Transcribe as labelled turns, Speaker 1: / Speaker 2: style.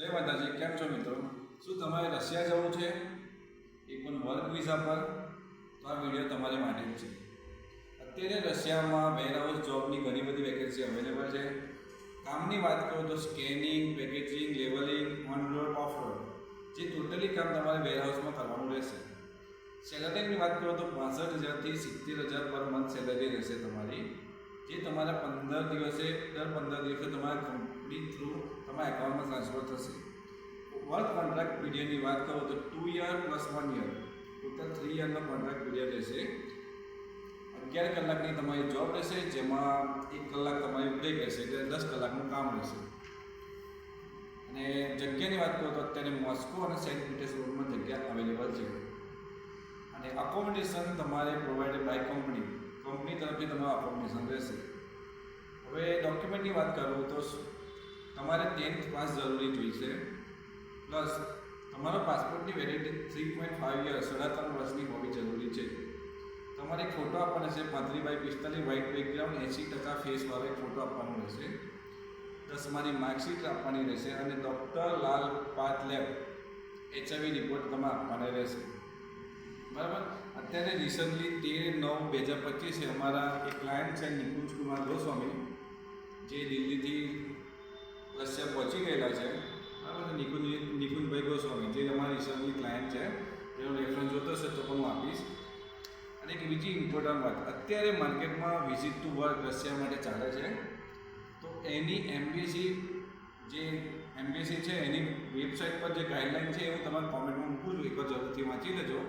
Speaker 1: જય માતાજી, કેમ છો મિત્રો? શું તમારે રશિયા જવું છે એ પણ વર્ક વિઝા પર? તો આ વિડીયો તમારી માટે જ છે. અત્યારે રશિયામાં વેરહાઉસ જોબની ઘણી બધી વેકેન્સી અવેલેબલ છે. કામની વાત કરું તો scanning, packaging, levelling, on road, off road, જે ટોટલી કામ તમારે વેરહાઉસમાં કરવાનું રહેશે. સેલરીની વાત કરું તો 65,000 થી 70,000 પર મંથ સેલરી રહેશે તમારી, જે તમારા 15 દિવસે દર 15 દિવસે તમારા કંપની થ્રુ તમારા એકાઉન્ટમાં ટ્રાન્સફર થશે. વર્ક કોન્ટ્રાક્ટ પીરિયડની વાત કરું તો 2 યર પ્લસ 1 યર, ટોટલ 3 યરનો કોન્ટ્રાક્ટ પીરિયડ રહેશે. 11 કલાકની તમારી જોબ રહેશે, જેમાં 1 કલાક તમારી બ્રેક રહેશે, એટલે 10 કલાકનું કામ રહેશે. અને જગ્યાની વાત કરું તો અત્યારે મોસ્કો અને સેન્ટ પીટર્સબર્ગમાં જગ્યા અવેલેબલ છે. અને અકોમોડેશન તમારે પ્રોવાઇડેડ બાય કંપની તરફથી તમારું અકોમોડેશન રહેશે. હવે ડોક્યુમેન્ટની વાત કરું તો તમારે 10th પાસ જરૂરી જોઈશે, પ્લસ તમારા પાસપોર્ટની વેલિડિટી 3.5 યર્સ 3.5 વર્ષની હોવી જરૂરી છે. તમારે એક ફોટો આપવાનો છે 35x45 વ્હાઇટ બેકગ્રાઉન્ડ, 80% ફેસવાળો એક ફોટો આપવાનો રહેશે. પ્લસ તમારી માર્કશીટ આપવાની રહેશે અને ડૉક્ટર લાલ પાથલેબ HIV રિપોર્ટ તમારે આપવાના રહેશે. બરાબર. અત્યારે રિસન્ટલી 13/9/2025 અમારા એક ક્લાયન્ટ છે નિકુંજ કુમાર ગોસ્વામી, જે દિલ્હીથી રશિયા પહોંચી ગયેલા છે. બરાબર. નિકુંજભાઈ ગોસ્વામી, જે અમારા રિસન્ટલી ક્લાયન્ટ છે, જેનો રેફરન્સ જોતો હશે તો પણ હું આપીશ. અને એક બીજી ઇમ્પોર્ટન્ટ વાત, અત્યારે માર્કેટમાં વિઝિટ ટુ વર્ક રશિયા માટે ચાલે છે. તો એની એમ્બેસી છે, એની વેબસાઇટ પર જે ગાઈડલાઇન છે એ હું તમારા કોમેન્ટમાં મૂકું છું, એકવાર જરૂરથી વાંચી લેજો.